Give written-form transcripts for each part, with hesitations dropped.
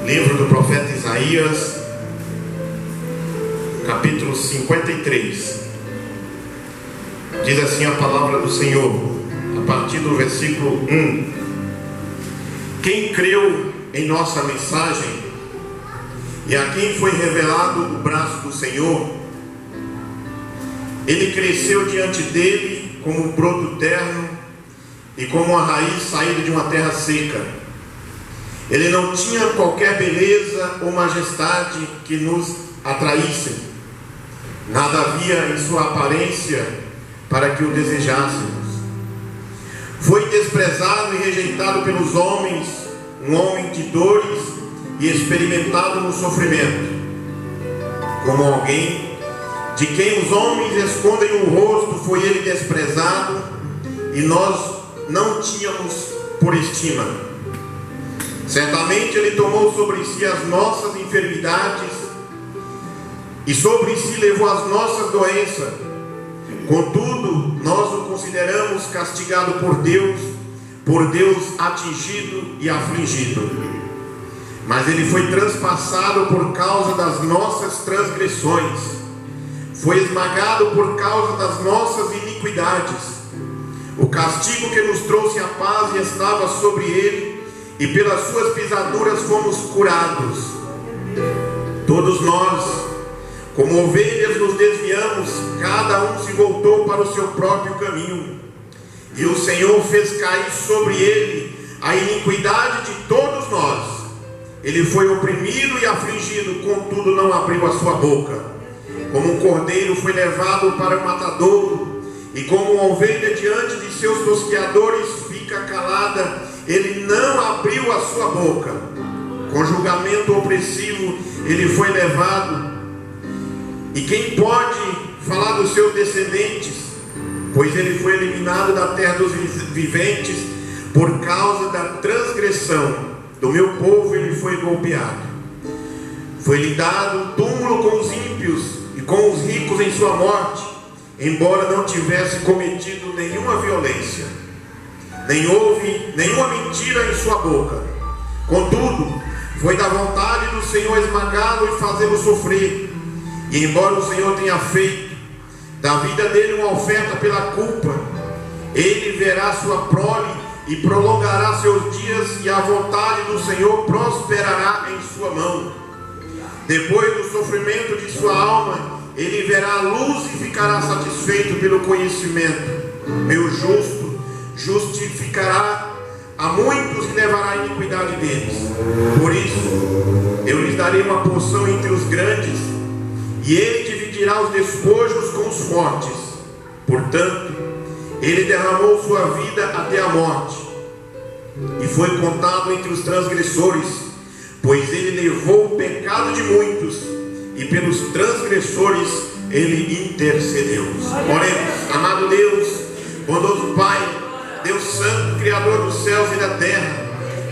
Livro do profeta Isaías, capítulo 53. Diz assim a palavra do Senhor, a partir do versículo 1. Quem creu em nossa mensagem e a quem foi revelado o braço do Senhor, ele cresceu diante dele como um broto terno e como uma raiz saída de uma terra seca. Ele não tinha qualquer beleza ou majestade que nos atraíssem. Nada havia em sua aparência para que o desejássemos. Foi desprezado e rejeitado pelos homens, um homem de dores e experimentado no sofrimento, como alguém de quem os homens escondem o rosto. Foi ele desprezado e nós não tínhamos por estima. Certamente ele tomou sobre si as nossas enfermidades e sobre si levou as nossas doenças. Contudo, nós o consideramos castigado por Deus atingido e afligido. Mas ele foi transpassado por causa das nossas transgressões, foi esmagado por causa das nossas iniquidades. O castigo que nos trouxe a paz estava sobre ele, e pelas suas pisaduras fomos curados. Todos nós, como ovelhas, nos desviamos, cada um se voltou para o seu próprio caminho, e o Senhor fez cair sobre ele a iniquidade de todos nós. Ele foi oprimido e afligido, contudo não abriu a sua boca. Como um cordeiro foi levado para o matadouro, e como uma ovelha diante de seus tosqueadores fica calada, ele não abriu a sua boca. Com julgamento opressivo ele foi levado. E quem pode falar dos seus descendentes? Pois ele foi eliminado da terra dos viventes. Por causa da transgressão do meu povo ele foi golpeado. Foi-lhe dado um túmulo com os ímpios e com os ricos em sua morte, embora não tivesse cometido nenhuma violência, nem houve nenhuma mentira em sua boca. Contudo, foi da vontade do Senhor esmagá-lo e fazê-lo sofrer. E embora o Senhor tenha feito da vida dele uma oferta pela culpa, ele verá sua prole e prolongará seus dias, e a vontade do Senhor prosperará em sua mão. Depois do sofrimento de sua alma, ele verá a luz e ficará satisfeito pelo conhecimento. Meu justo justificará a muitos e levará a iniquidade deles. Por isso eu lhes darei uma porção entre os grandes, e ele dividirá os despojos com os fortes. Portanto, ele derramou sua vida até a morte, e foi contado entre os transgressores, pois ele levou o pecado de muitos, e pelos transgressores ele intercedeu. Oremos. Amado Deus, bondoso Pai, Deus Santo, Criador dos céus e da terra,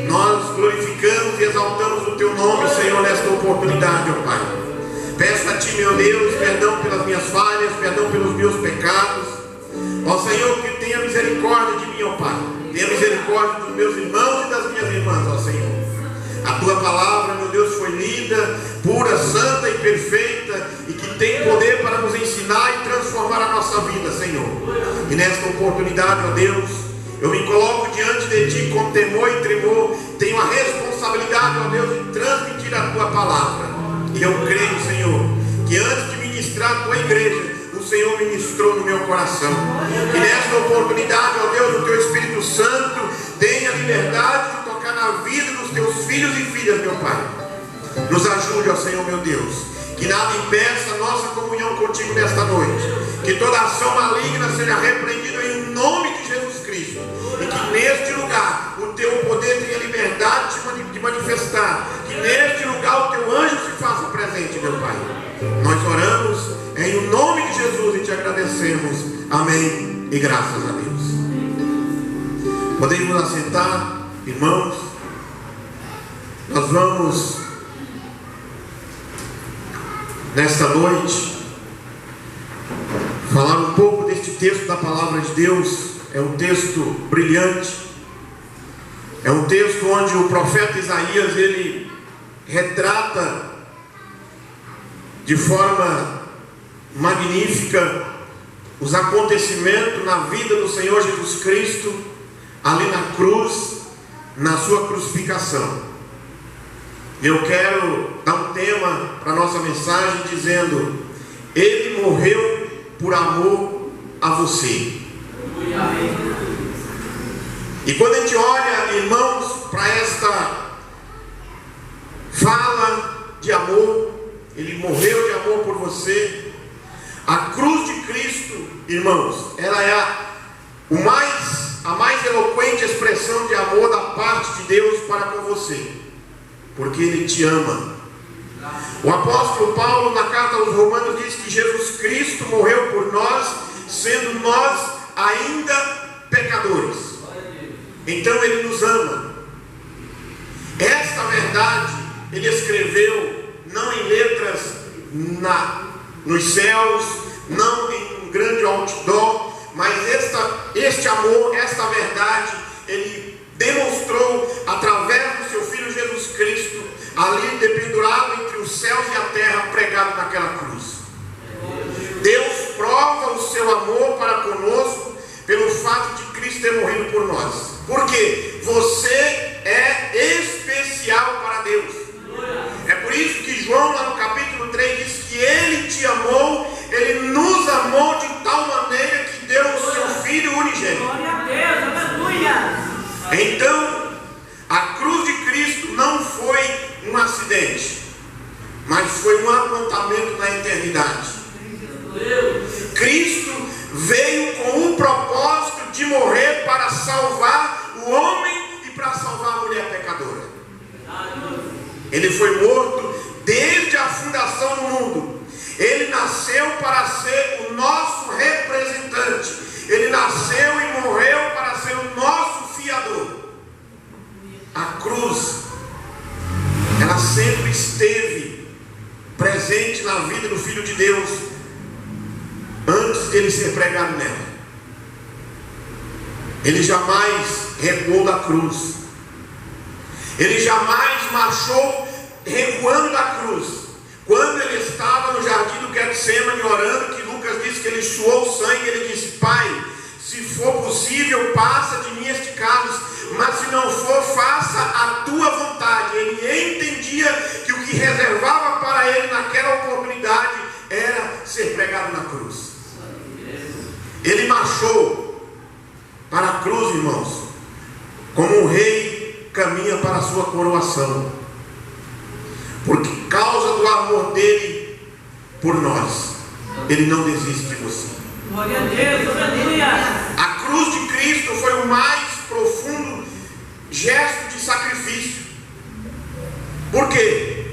nós glorificamos e exaltamos o Teu nome, Senhor, nesta oportunidade, ó Pai. Peço a Ti, meu Deus, perdão pelas minhas falhas, perdão pelos meus pecados. Ó Senhor, que tenha misericórdia de mim, ó Pai. Tenha misericórdia dos meus irmãos e das minhas irmãs, ó Senhor. A Tua palavra, meu Deus, foi lida, pura, santa e perfeita, e que tem poder para nos ensinar e transformar a nossa vida, Senhor. E nesta oportunidade, ó Deus, eu me coloco diante de Ti com temor e tremor. Tenho a responsabilidade, ó Deus, de transmitir a Tua palavra. E eu creio, Senhor, que antes de ministrar a Tua igreja, o Senhor ministrou no meu coração. E nesta oportunidade, ó Deus, o Teu Espírito Santo tenha liberdade de tocar na vida dos Teus filhos e filhas, meu Pai. Nos ajude, ó Senhor, meu Deus, que nada impeça a nossa comunhão contigo nesta noite. Que toda ação maligna seja repreendida em nome de Jesus Cristo. E que neste lugar o Teu poder tenha liberdade de manifestar. Que neste lugar o Teu anjo se faça presente, meu Pai. Nós oramos em nome de Jesus e Te agradecemos. Amém e graças a Deus. Podemos assentar, irmãos. Nós vamos nesta noite falar um pouco deste texto da palavra de Deus. É um texto brilhante, é um texto onde o profeta Isaías ele retrata de forma magnífica os acontecimentos na vida do Senhor Jesus Cristo, ali na cruz, na sua crucificação. Eu quero dar um tema para a nossa mensagem dizendo: Ele morreu por amor a você. E quando a gente olha, irmãos, para esta fala de amor, Ele morreu de amor por você. A cruz de Cristo, irmãos, ela é a mais eloquente expressão de amor da parte de Deus para com você, porque Ele te ama. O apóstolo Paulo, na carta aos Romanos, diz que Jesus Cristo morreu por nós, sendo nós ainda pecadores. Então Ele nos ama. Esta verdade Ele escreveu não em letras nos céus, não em um grande outdoor, mas este amor, esta verdade, Ele demonstrou através do seu Filho Jesus Cristo, ali dependurado entre os céus e a terra, pregado naquela cruz. Deus prova o seu amor para conosco pelo fato de Cristo ter morrido por nós. Porque você é especial para Deus. É por isso que João, lá no capítulo 3, diz que Ele te amou, Ele nos amou de tal maneira que deu o seu Filho unigênito. Glória a Deus, aleluia. Então, a cruz de Cristo não foi um acidente, mas foi um apontamento na eternidade. Cristo veio com o propósito de morrer para salvar o homem e para salvar a mulher pecadora. Ele foi morto desde a fundação do mundo. Ele nasceu para ser o nosso representante. Ele nasceu e morreu para ser o nosso fiador. A cruz, ela sempre esteve presente na vida do Filho de Deus antes de ele ser pregado nela. Ele jamais recuou da cruz. Ele jamais marchou recuando da cruz. Quando ele estava no jardim do Getsemane orando, que Lucas diz que ele suou sangue, ele disse: Pai, se for possível, passa de mim este cálice, mas se não for, faça a tua vontade. Ele entendia que o que reservava para ele naquela oportunidade era ser pregado na cruz. Ele marchou para a cruz, irmãos, como um rei caminha para a sua coroação, por causa do amor dele por nós. Ele não desiste de você. Glória a Deus, aleluia. A cruz de Cristo foi o mais profundo gesto de sacrifício. Por quê?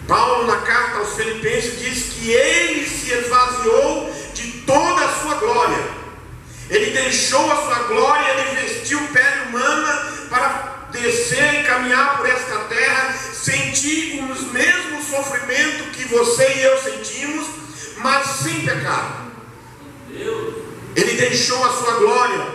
Paulo, na carta aos Filipenses, diz que ele se esvaziou de toda a sua glória. Ele deixou a sua glória, ele vestiu pele humana para descer e caminhar por esta terra, sentir os mesmos sofrimentos que você e eu sentimos, mas sem pecado. Ele deixou a sua glória,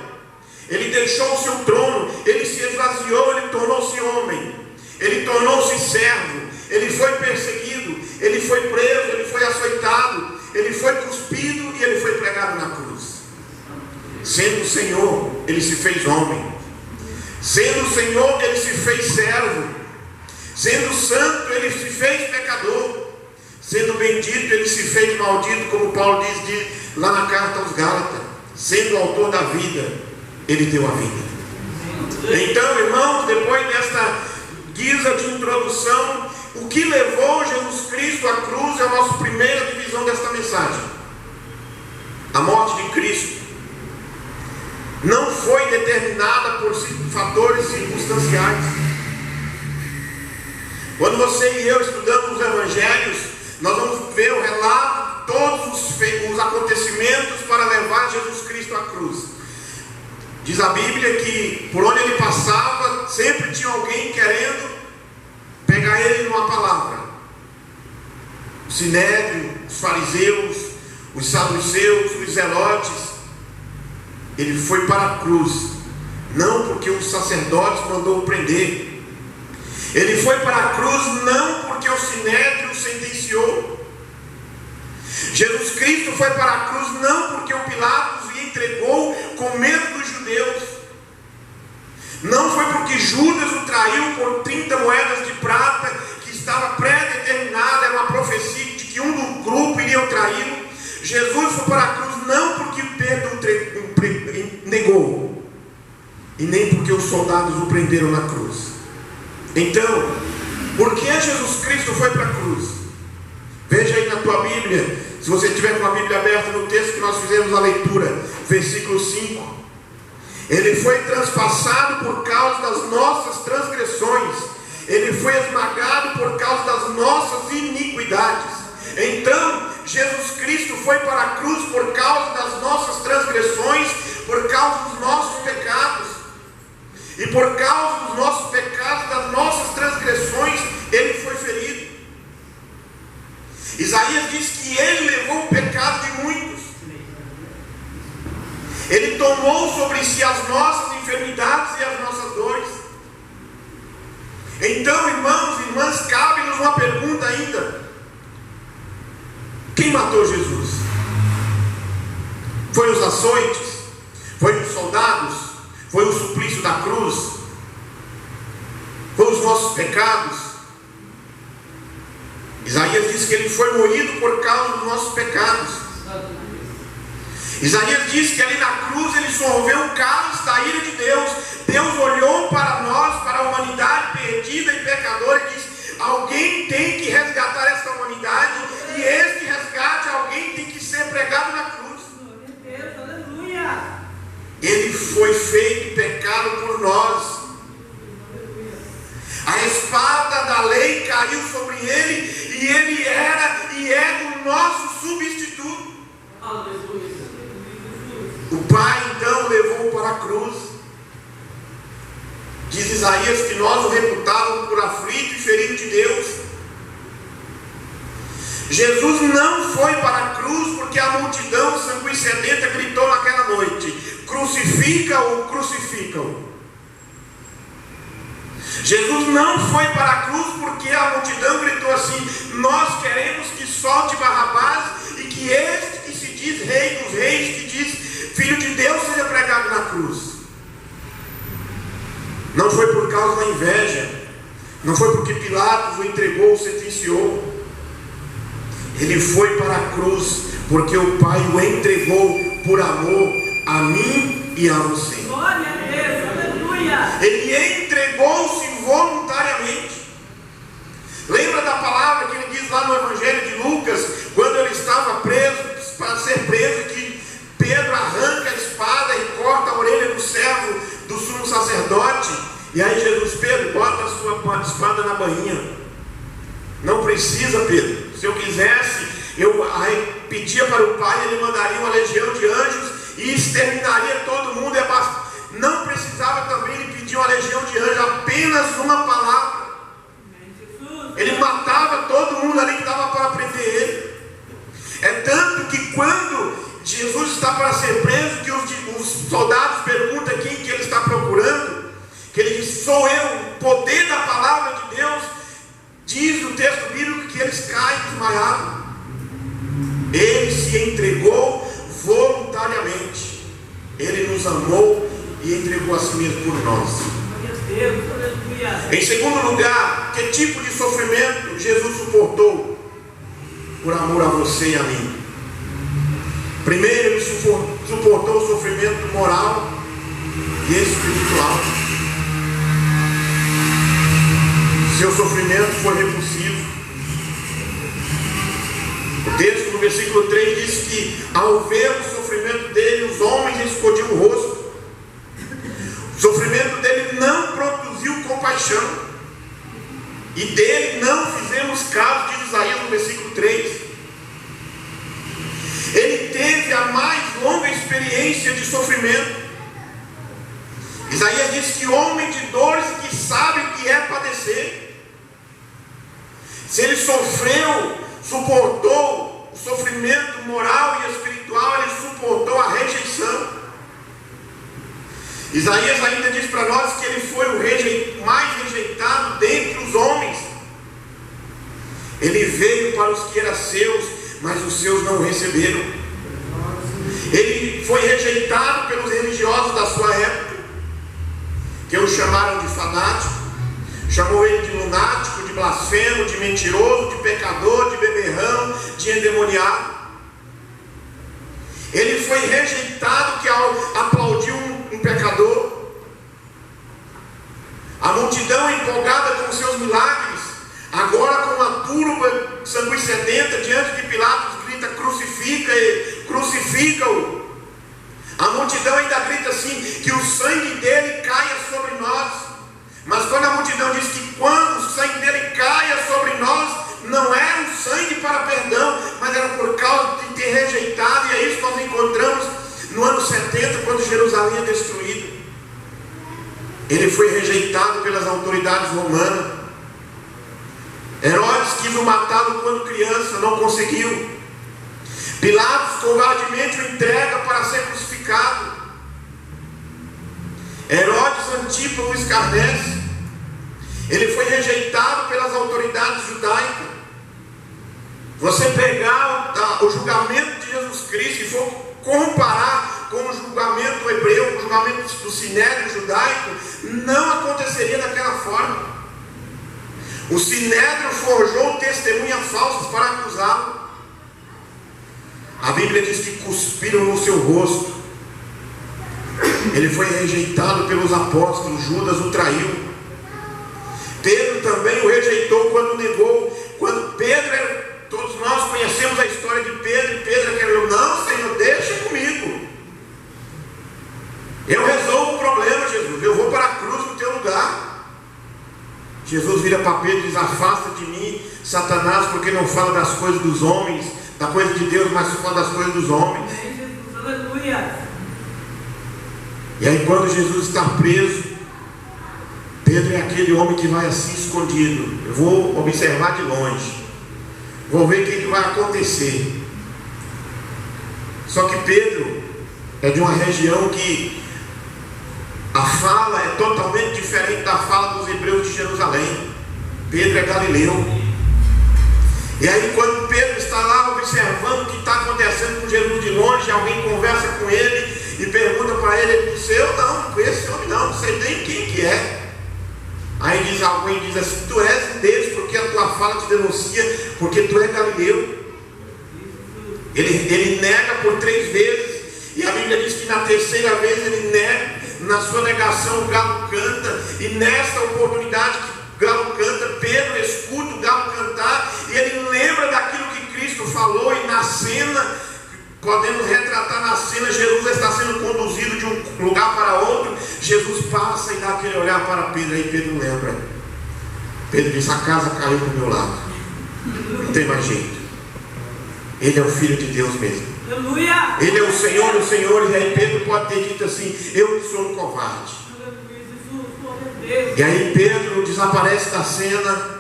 ele deixou o seu trono, ele se esvaziou, ele tornou-se homem, ele tornou-se servo, ele foi perseguido, ele foi preso, ele foi açoitado, ele foi cuspido e ele foi pregado na cruz. Sendo o Senhor, ele se fez homem. Sendo o Senhor, ele se fez servo. Sendo santo, ele se fez pecador. Sendo bendito, ele se fez maldito, como Paulo diz lá na carta aos Gálatas. Sendo o autor da vida, ele deu a vida. Então, irmãos, depois desta guisa de introdução, o que levou Jesus Cristo à cruz é a nossa primeira divisão desta mensagem. A morte de Cristo não foi determinada por fatores circunstanciais. Quando você e eu estudamos os evangelhos, nós vamos ver o relato de todos os acontecimentos para levar Jesus Cristo à cruz. Diz a Bíblia que por onde ele passava, sempre tinha alguém querendo pegar ele numa palavra. O sinédrio, os fariseus, os saduceus, os zelotes. Ele foi para a cruz, não porque o sacerdote mandou prender. Ele foi para a cruz não porque o Sinédrio o sentenciou. Jesus Cristo foi para a cruz não porque o Pilatos o entregou com medo dos judeus. Não foi porque Judas o traiu por 30 moedas de prata, que estava pré-determinada, era uma profecia de que um do grupo iria traí-lo. Jesus foi para a cruz não porque Pedro o negou, e nem porque os soldados o prenderam na cruz. Então, por que Jesus Cristo foi para a cruz? Veja aí na tua Bíblia, se você tiver com a Bíblia aberta, no texto que nós fizemos a leitura, versículo 5. Ele foi transpassado por causa das nossas transgressões, ele foi esmagado por causa das nossas iniquidades. Então, Jesus Cristo foi para a cruz por causa das nossas transgressões, por causa dos nossos pecados. E por causa dos nossos pecados, das nossas transgressões, ele foi ferido. Isaías diz que ele levou o pecado de muitos. Ele tomou sobre si as nossas enfermidades e as nossas dores. Então, irmãos e irmãs, cabe-nos uma pergunta ainda: quem matou Jesus? Foi os açoites? Foi os soldados? Foi o suplício da cruz? Foi os nossos pecados? Isaías diz que ele foi moído por causa dos nossos pecados. Isaías diz que ali na cruz ele sorveu o cálice da ira de Deus. Deus olhou para nós, para a humanidade perdida e pecadora, e disse: alguém tem que resgatar essa humanidade, e este resgate, alguém tem que ser pregado na cruz. Ele foi feito pecado por nós. A espada da lei caiu sobre ele, e ele era e é o nosso substituto. O Pai então levou para a cruz. Diz Isaías que nós o reputávamos por aflito e ferido de Deus. Jesus não foi para a cruz porque a multidão sanguinolenta gritou naquela noite: crucifica-o, crucifica-o. Jesus não foi para a cruz porque a multidão gritou assim: nós queremos que solte Barrabás e que este que se diz rei dos reis, que diz filho de Deus, seja pregado na cruz. Não foi por causa da inveja, não foi porque Pilatos o entregou, o sentenciou. Ele foi para a cruz porque o Pai o entregou por amor a mim e a você. Glória a Deus, aleluia. Ele entregou-se voluntariamente. Lembra da palavra que ele diz lá no Evangelho de Lucas, quando ele estava preso, para ser preso, que Pedro arranca a espada e corta a orelha do servo do sumo sacerdote. E aí Jesus: Pedro, bota a sua espada na bainha. Não precisa, Pedro. Se eu quisesse, eu pedia para o Pai, ele mandaria uma legião de anjos e exterminaria todo mundo. Não precisava também ele pedir uma legião de anjos, apenas uma palavra. Ele matava todo mundo ali que estava para prender ele. É tanto que quando Jesus está para ser preso, que os soldados perguntam quem que ele está procurando, que ele diz: sou eu. O poder da palavra de Deus diz no texto bíblico que eles caem desmaiados. Ele se entregou voluntariamente. Ele nos amou e entregou a si mesmo por nós. Em segundo lugar, que tipo de sofrimento Jesus suportou por amor a você e a mim? Primeiro, ele suportou o sofrimento moral e espiritual. Seu sofrimento foi repulsivo. O texto no versículo 3 diz que ao ver o sofrimento dele, os homens escondiam o rosto. O sofrimento dele não produziu compaixão, e dele não fizemos caso, diz Isaías no versículo 3. Ele teve a mais longa experiência de sofrimento. Isaías diz que homem de dores, que sabe o que é padecer. Se ele sofreu, suportou o sofrimento moral e espiritual, ele suportou a rejeição. Isaías ainda diz para nós que ele foi o mais rejeitado dentre os Ele veio para os que eram seus, mas os seus não o receberam. Ele foi rejeitado pelos religiosos da sua época, que o chamaram de fanático, chamou ele de lunático, de blasfemo, de mentiroso, de pecador, de beberrão, de endemoniado. Ele foi rejeitado que ao aplaudir um pecador, a multidão empolgada com seus milagres, agora com uma turba sangue sedenta diante de Pilatos grita: crucifica-o. A multidão ainda grita assim: que o sangue dele caia sobre nós. Mas quando a multidão diz que quando o sangue dele caia sobre nós, não era um sangue para perdão, mas era por causa de ter rejeitado. E é isso que nós encontramos no ano 70, quando Jerusalém é destruída. Ele foi rejeitado pelas autoridades romanas. Herodes quis o matá-lo quando criança, não conseguiu. Pilatos covardemente o entrega para ser crucificado. Herodes Antipa o escarnece. Ele foi rejeitado pelas autoridades judaicas. Você pegar o julgamento de Jesus Cristo e for comparar com o julgamento hebreu, com o julgamento do Sinédrio judaico, não aconteceria daquela forma. O Sinédrio forjou testemunhas falsas para acusá-lo. A Bíblia diz que cuspiram no seu rosto. Ele foi rejeitado pelos apóstolos. Judas o traiu. Pedro também o rejeitou quando negou. Quando Pedro todos nós conhecemos a história de Pedro. E Pedro querendo: não, Senhor, deixa comigo. Eu resolvo o problema, Jesus. Eu vou para a cruz no teu lugar. Jesus vira para Pedro e diz: afasta de mim, Satanás, porque não fala das coisas dos homens, da coisa de Deus, mas fala das coisas dos homens. Aleluia. E aí quando Jesus está preso, Pedro é aquele homem que vai assim escondido. Eu vou observar de longe, vou ver o que vai acontecer. Só que Pedro é de uma região que a fala é totalmente diferente da fala dos hebreus de Jerusalém. Pedro é galileu. E aí quando Pedro está lá observando o que está acontecendo com Jesus de longe, alguém conversa com ele e pergunta para ele, ele diz: eu não conheço esse homem, não sei nem quem que é. Aí diz alguém, diz assim: tu és um deles, porque a tua fala te denuncia, porque tu és galileu. Ele nega por 3 vezes, e a Bíblia diz que na terceira vez ele nega. Na sua negação o galo canta, e nesta oportunidade que o galo canta, Pedro escuta o galo cantar, e ele lembra daquilo que Cristo falou. E na cena, podemos retratar na cena, Jesus está sendo conduzido de um lugar para outro. Jesus passa e dá aquele olhar para Pedro, aí Pedro lembra. Pedro diz: a casa caiu para o meu lado, não tem mais jeito. Ele é o Filho de Deus mesmo. Aleluia. Ele é o Senhor dos senhores. E aí Pedro pode ter dito assim: eu sou um covarde. E aí Pedro desaparece da cena.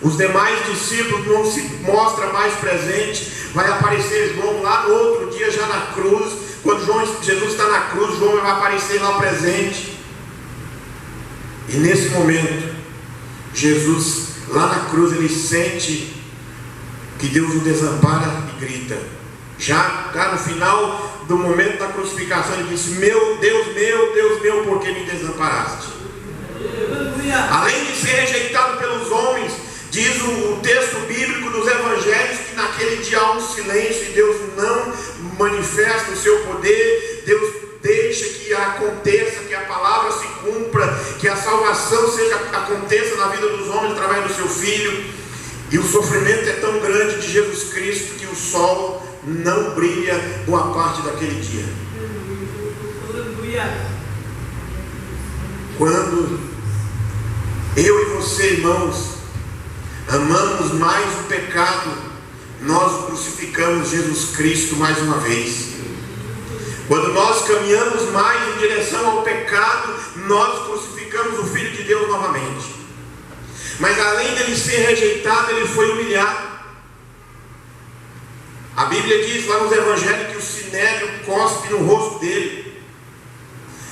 Os demais discípulos não se mostram mais presentes. Vai aparecer João lá no outro dia, já na cruz. Quando Jesus está na cruz, João vai aparecer lá presente. E nesse momento, Jesus lá na cruz, ele sente que Deus o desampara e grita. Já no final do momento da crucificação, ele disse: meu Deus meu, por que me desamparaste? Além de ser rejeitado pelos homens, diz o texto bíblico dos evangelhos que naquele dia há um silêncio e Deus não manifesta o seu poder. Deus deixa que aconteça, que a palavra se cumpra, que a salvação aconteça na vida dos homens através do seu Filho. E o sofrimento é tão grande de Jesus Cristo que o sol não brilha boa parte daquele dia. Quando eu e você, irmãos, amamos mais o pecado, nós crucificamos Jesus Cristo mais uma vez. Quando nós caminhamos mais em direção ao pecado, nós crucificamos o Filho de Deus novamente. Mas além dele ser rejeitado, ele foi humilhado. A Bíblia diz lá nos evangelhos que o sinédrio cospe no rosto dele.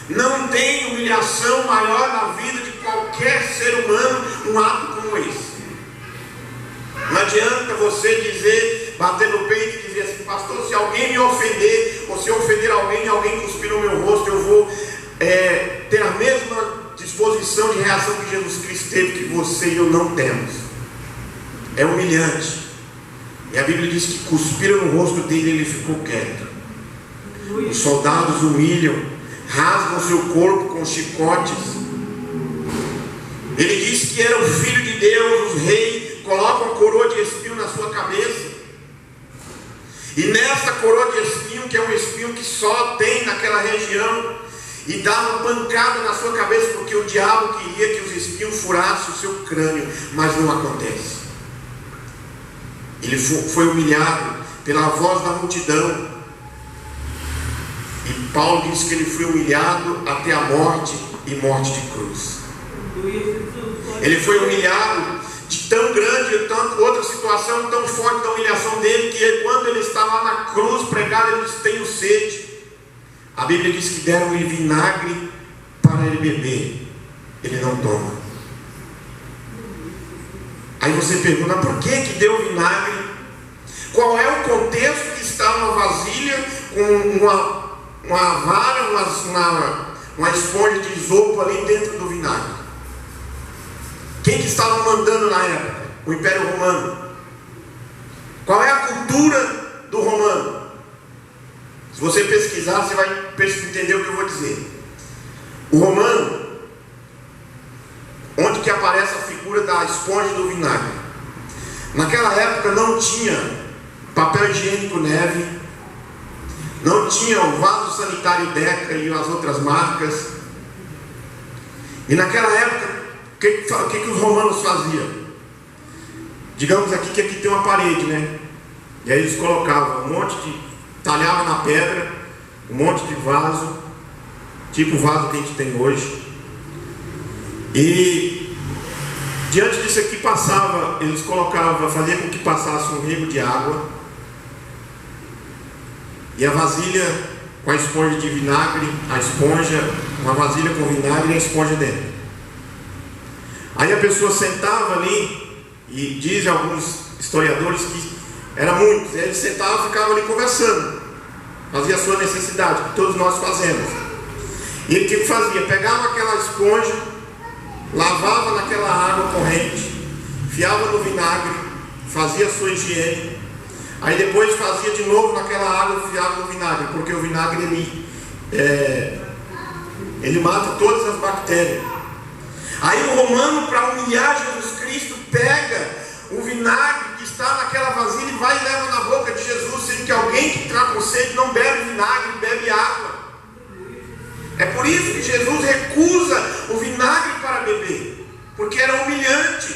Não tem humilhação maior na vida de qualquer ser humano um ato como esse. Não adianta você dizer, bater no peito e dizer assim: pastor, se alguém me ofender, ou se eu ofender alguém e alguém cuspir no meu rosto, eu vou ter a mesma disposição de reação que Jesus Cristo teve, que você e eu não temos. É humilhante. E a Bíblia diz que cuspiram no rosto dele e ele ficou quieto. Os soldados humilham, rasgam seu corpo com chicotes. Ele disse que era o Filho de Deus, os reis colocam coroa de espinho na sua cabeça. E nessa coroa de espinho, que é um espinho que só tem naquela região, e dava pancada na sua cabeça, porque o diabo queria que os espinhos furassem o seu crânio, mas não acontece. Ele foi humilhado pela voz da multidão. E Paulo diz que ele foi humilhado até a morte, e morte de cruz. Ele foi humilhado de tão grande, tanto outra situação tão forte da humilhação dele, que quando ele está lá na cruz pregado, ele disse: tenho sede. A Bíblia diz que deram-lhe vinagre para ele beber. Ele não toma. Aí você pergunta: por que deu vinagre? Qual é o contexto que está uma vasilha com uma vara, uma esponja de isopo ali dentro do vinagre? Quem que estava mandando na época? O Império Romano. Qual é a cultura do romano? Se você pesquisar, você vai entender o que eu vou dizer. O romano, onde que aparece a figura da esponja do vinagre? Naquela época não tinha papel higiênico Neve, não tinha o vaso sanitário Deca e as outras marcas. E naquela época, o que os romanos faziam? Digamos aqui que aqui tem uma parede, né? E aí eles colocavam um monte de... talhava na pedra um monte de vaso, tipo o vaso que a gente tem hoje. E diante disso aqui passava, eles colocavam, fazia com que passasse um rego de água, e a vasilha com a esponja de vinagre, uma vasilha com vinagre e a esponja dentro. Aí a pessoa sentava ali, e dizem alguns historiadores que era muitos, eles sentavam e ficavam ali conversando, fazia a sua necessidade, que todos nós fazemos. E ele o que fazia? Pegava aquela esponja, lavava naquela água corrente, enfiava no vinagre, fazia a sua higiene, aí depois fazia de novo naquela água, enfiava no vinagre, porque o vinagre ele mata todas as bactérias. Aí o romano, para humilhar Jesus Cristo, pega o vinagre que está naquela vasilha e vai e leva na boca de Jesus, sendo que alguém que está com sede não bebe vinagre, bebe água. É por isso que Jesus recusa o vinagre para beber, porque era humilhante.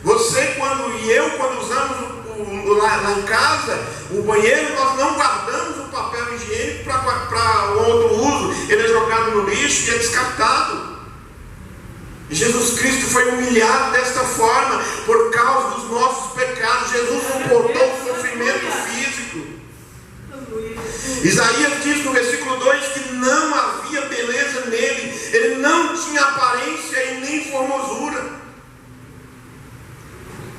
Você e eu, quando usamos lá em casa o banheiro, nós não guardamos o papel higiênico para outro uso. Ele é jogado no lixo e é descartado. Jesus Cristo foi humilhado desta forma por causa dos nossos pecados. Jesus suportou o sofrimento físico. Isaías diz no versículo 2 que não havia beleza nele, ele não tinha aparência e nem formosura.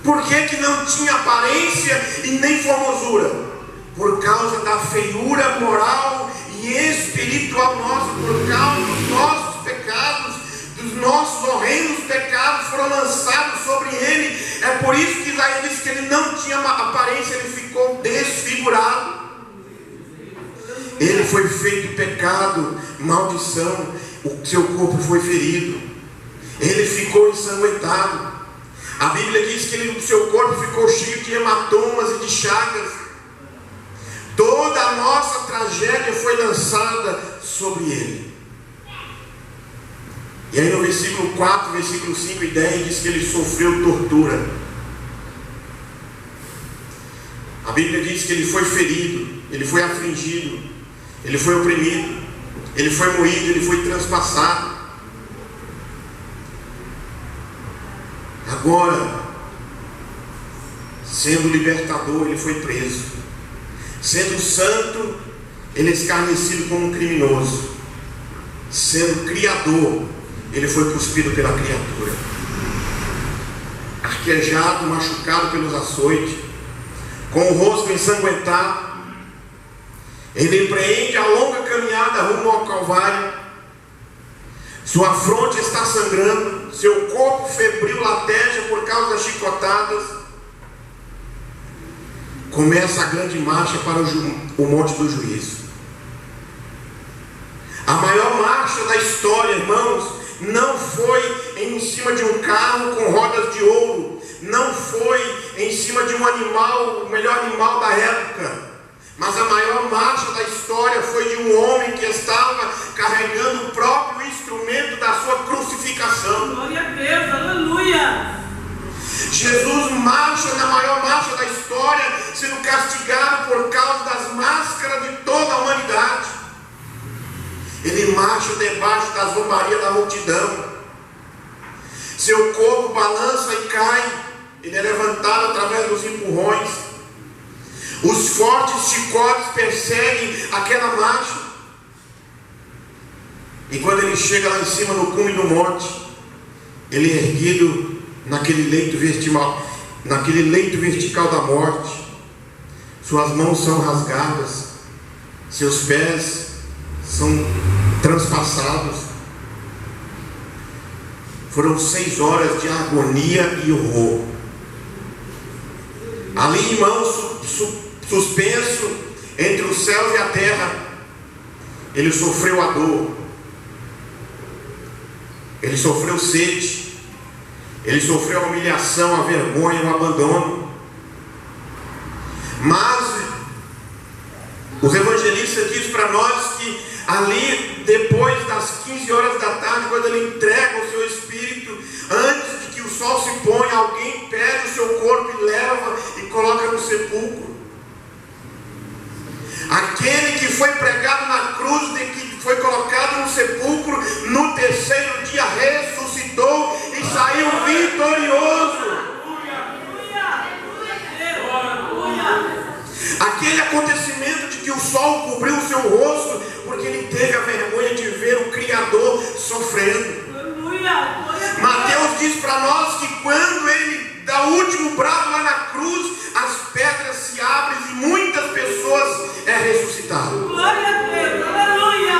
Por que não tinha aparência e nem formosura? Por causa da feiura moral e espiritual nossa, por causa dos nossos pecados, dos nossos horrendos pecados foram lançados sobre ele. É por isso que Isaías diz que ele não tinha aparência, ele ficou desfigurado. Ele foi feito pecado, maldição, o seu corpo foi ferido, ele ficou ensanguentado. A Bíblia diz que o seu corpo ficou cheio de hematomas e de chagas. Toda a nossa tragédia foi lançada sobre ele. E aí no versículo 4, versículo 5 e 10 diz que ele sofreu tortura. A Bíblia diz que ele foi ferido, ele foi afligido, ele foi oprimido, ele foi moído, ele foi transpassado. Agora, sendo libertador, ele foi preso. Sendo santo, ele é escarnecido como um criminoso. Sendo criador, ele foi cuspido pela criatura. arquejado, machucado pelos açoites, com o rosto ensanguentado. Ele empreende a longa caminhada rumo ao Calvário. Sua fronte está sangrando, seu corpo febril lateja por causa das chicotadas. Começa a grande marcha para o Monte do Juízo. A maior marcha da história, irmãos, não foi em cima de um carro com rodas de ouro, não foi em cima de um animal, o melhor animal da época, mas a maior marcha da história foi de um homem que estava carregando o próprio instrumento da sua crucificação. Glória a Deus, aleluia. Jesus marcha na maior marcha da história, sendo castigado por causa das máscaras de toda a humanidade. Ele marcha debaixo da zombaria da multidão. Seu corpo balança e cai. Ele é levantado através dos empurrões. Os fortes chicotes perseguem aquela marcha. E quando ele chega lá em cima no cume do monte, ele é erguido naquele leito vertical da morte. Suas mãos são rasgadas, seus pés são transpassados. Foram 6 horas de agonia e horror. Ali, irmãos, suspenso entre os céus e a terra, ele sofreu a dor, ele sofreu sede, ele sofreu a humilhação, a vergonha, o abandono. Mas os evangelistas dizem para nós que ali, depois das 15 horas da tarde, quando ele entrega o seu espírito, antes de que o sol se ponha, alguém pega o seu corpo e leva e coloca no sepulcro. Aquele que foi pregado na cruz, que foi colocado no sepulcro, no terceiro dia ressuscitou e saiu vitorioso. Aquele acontecimento de que o sol cobriu o seu rosto, porque ele teve a vergonha de ver o Criador sofrendo. Mateus diz para nós que quando ele dá o último brado lá na cruz, as pedras se abrem e muitas pessoas ressuscitaram. Glória a Deus, aleluia.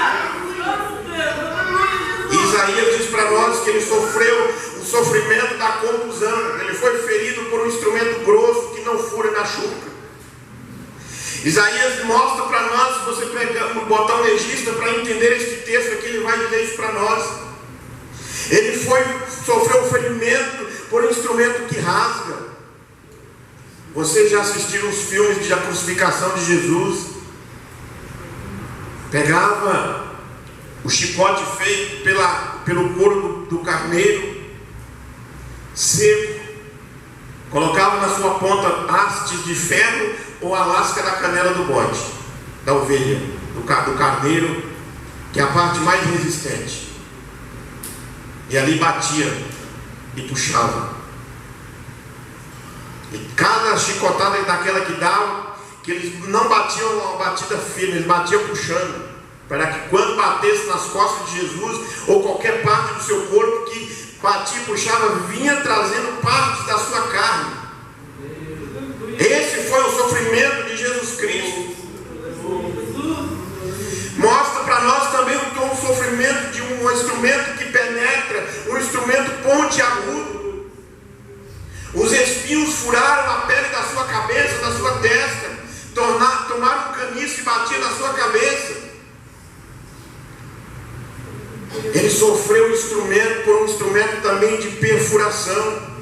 Isaías diz para nós que ele sofreu o sofrimento da contusão. Ele foi ferido por um instrumento grosso que não fura na chuca. Isaías mostra para nós, se você botar um legista para entender este texto aqui, ele vai dizer isso para nós. Ele sofreu o ferimento por um instrumento que rasga. Vocês já assistiram os filmes da crucificação de Jesus? Pegava o chicote feito pelo couro do carneiro, seco, colocava na sua ponta hastes de ferro ou a lasca da canela do bode, da ovelha, do carneiro, que é a parte mais resistente. E ali batia e puxava. E cada chicotada daquela que dava, que eles não batiam uma batida firme, eles batiam puxando, para que quando batesse nas costas de Jesus, ou qualquer parte do seu corpo que batia e puxava, vinha trazendo partes da sua carne. Esse foi o sofrimento de Jesus Cristo. Mostra para nós também o sofrimento de um instrumento que penetra, um instrumento pontiagudo. Os espinhos furaram a pele da sua cabeça, da sua testa, tomaram um caniço e batiam na sua cabeça. Ele sofreu por um instrumento também de perfuração.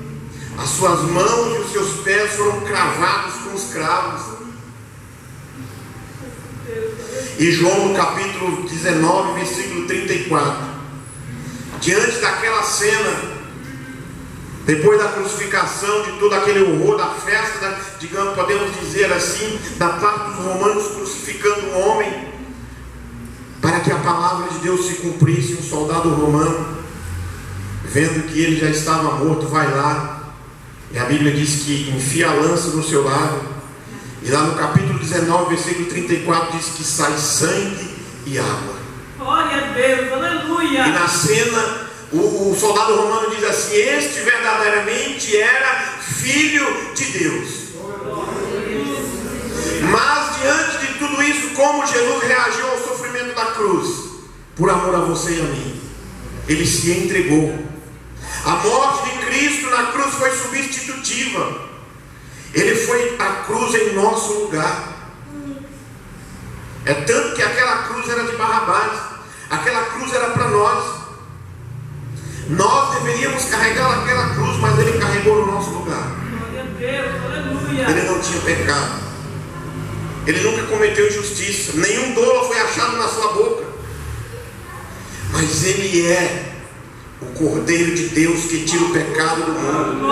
As suas mãos e os seus pés foram cravados com os cravos. E João, no capítulo 19, versículo 34, diante daquela cena, depois da crucificação, de todo aquele horror, da festa, digamos, podemos dizer assim, da parte dos romanos crucificando o homem, para que a palavra de Deus se cumprisse, um soldado romano, vendo que ele já estava morto, vai lá, e a Bíblia diz que enfia a lança no seu lado, e lá no capítulo 19, versículo 34, diz que sai sangue e água. Glória a Deus, aleluia. E na cena, O soldado romano diz assim: este verdadeiramente era filho de Deus. Mas diante de tudo isso, como Jesus reagiu ao sofrimento da cruz? Por amor a você e a mim, ele se entregou. A morte de Cristo na cruz foi substitutiva. Ele foi à cruz em nosso lugar. É tanto que aquela cruz era de Barrabás. Aquela cruz era para nós. Nós deveríamos carregar aquela cruz, mas ele carregou no nosso lugar. Ele não tinha pecado. Ele nunca cometeu injustiça. Nenhum dolo foi achado na sua boca. Mas ele é o Cordeiro de Deus que tira o pecado do mundo.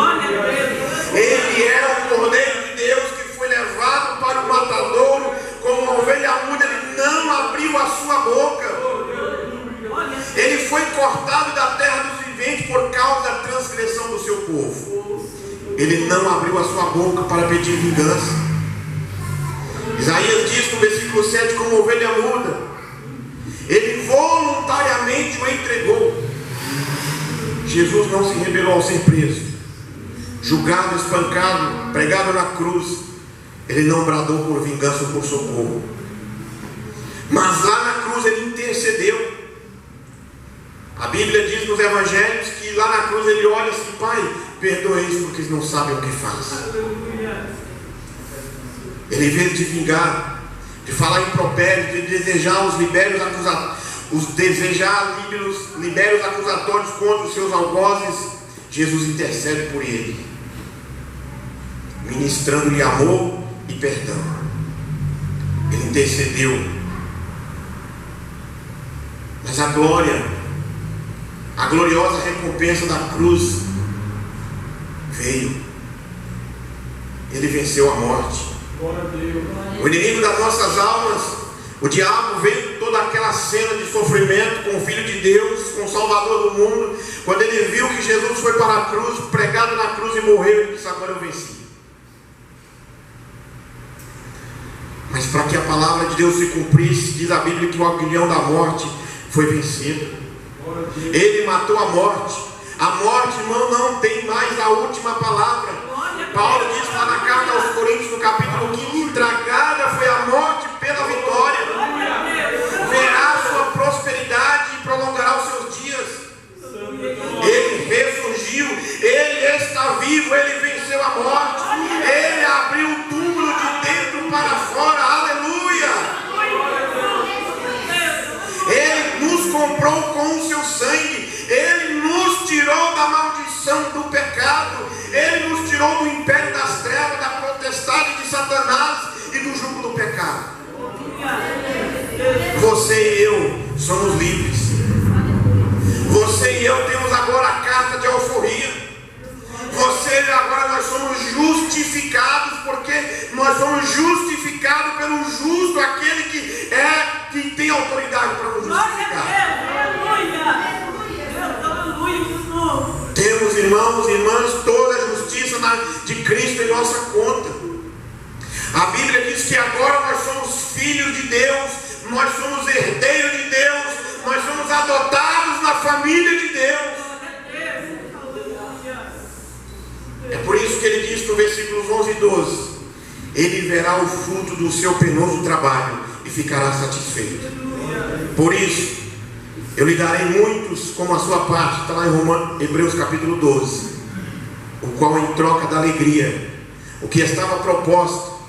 Ele é o Cordeiro de Deus que foi levado para o matadouro como uma ovelha muda. Ele não abriu a sua boca. Ele foi cortado da terra dos viventes por causa da transgressão do seu povo. Ele não abriu a sua boca para pedir vingança. Isaías diz no versículo 7: como ovelha muda, ele voluntariamente o entregou. Jesus não se rebelou ao ser preso, julgado, espancado, pregado na cruz. Ele não bradou por vingança ou por socorro. Mas lá na cruz ele intercedeu. A Bíblia diz nos evangelhos que lá na cruz ele olha assim: Pai, perdoe-os porque eles não sabem o que fazem. Ele veio de vingar, de falar impropérios, de desejar os libérios acusatórios contra os seus algozes. Jesus intercede por ele, ministrando-lhe amor e perdão. Ele intercedeu. Mas a gloriosa recompensa da cruz veio. Ele venceu a morte. O inimigo das nossas almas, o diabo, veio toda aquela cena de sofrimento com o Filho de Deus, com o Salvador do mundo. Quando ele viu que Jesus foi para a cruz, pregado na cruz e morreu, ele disse: agora eu venci. Mas para que a palavra de Deus se cumprisse, diz a Bíblia que o aguilhão da morte foi vencido. Ele matou a morte. A morte, irmão, não tem mais a última palavra. Paulo diz lá na carta aos Coríntios, no capítulo 15: tragada foi a morte pela vitória. Verá a sua prosperidade e prolongará os seus dias. Ele ressurgiu, ele está vivo, ele venceu a morte, ele abriu o túmulo de dentro para fora. Aleluia! Ele nos comprou com o seu sangue. Ele nos tirou da maldição do pecado. Ele nos tirou do império das trevas, da potestade de Satanás e do jugo do pecado. Você e eu somos livres. Você e eu temos agora a carta de alforria. Você e agora nós somos justificados, porque nós somos justificados pelo justo, aquele que tem autoridade para nos justificar. Temos, irmãos e irmãs, toda a justiça de Cristo em nossa conta. A Bíblia diz que agora nós somos filhos de Deus, nós somos herdeiros de Deus, nós somos adotados na família de Deus. É por isso que ele diz no versículos 11 e 12: ele verá o fruto do seu penoso trabalho e ficará satisfeito. Por isso eu lhe darei muitos como a sua parte. Está lá em Hebreus capítulo 12. O qual, em troca da alegria, o que estava proposto,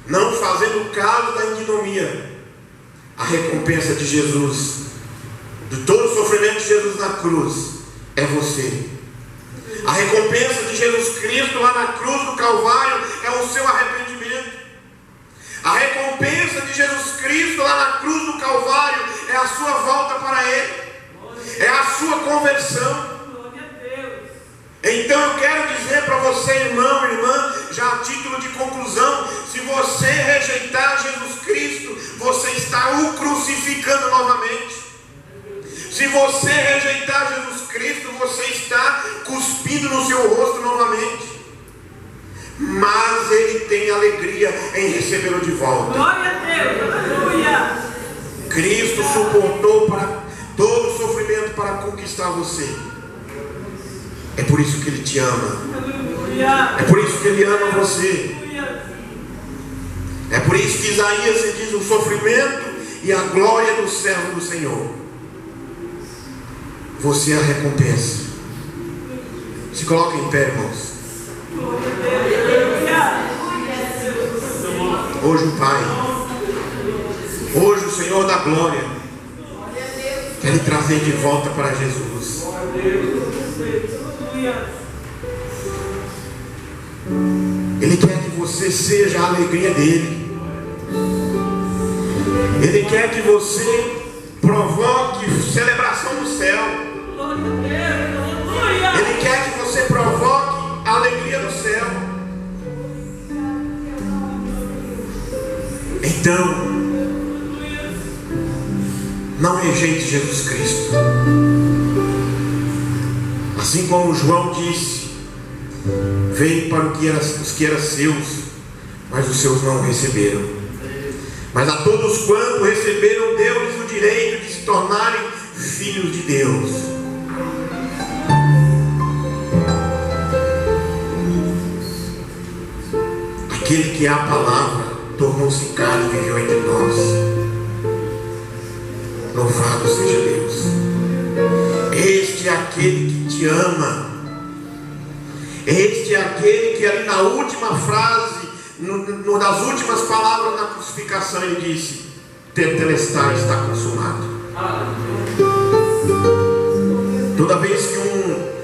não fazendo caso da ignomia, a recompensa de Jesus, de todo o sofrimento de Jesus na cruz, é você. A recompensa de Jesus Cristo lá na cruz do Calvário é o seu arrependimento. A recompensa de Jesus Cristo lá na cruz do Calvário é a sua volta para Ele, é a sua conversão. Então eu quero dizer para você, irmão, irmã, já a título de conclusão: se você rejeitar Jesus Cristo, você está o crucificando novamente. Se você rejeitar Jesus Cristo, você está cuspindo no seu rosto novamente. Mas Ele tem alegria em recebê-lo de volta. Glória a Deus, aleluia. Cristo suportou para todo o sofrimento para conquistar você. É por isso que Ele te ama. Aleluia. É por isso que Ele ama você. Aleluia. É por isso que Isaías se diz: o sofrimento e a glória do servo do Senhor. Você é a recompensa. Se coloca em pé, irmãos. Hoje o Pai, hoje o Senhor da glória quer lhe trazer de volta para Jesus. Ele quer que você seja a alegria dele. Ele quer que você provoque celebração no céu. Ele quer que você provoque a alegria do céu. Então, não rejeite Jesus Cristo. Assim como João disse: veio para os que eram seus, mas os seus não o receberam. Mas a todos quanto receberam, deu-lhes o direito de se tornarem filhos de Deus. Aquele que é a palavra tornou-se carne e viveu entre nós. Louvado seja Deus. Este é aquele que te ama. Este é aquele que ali na última frase, das últimas palavras da crucificação, ele disse: tetelestai, está consumado. Toda vez que um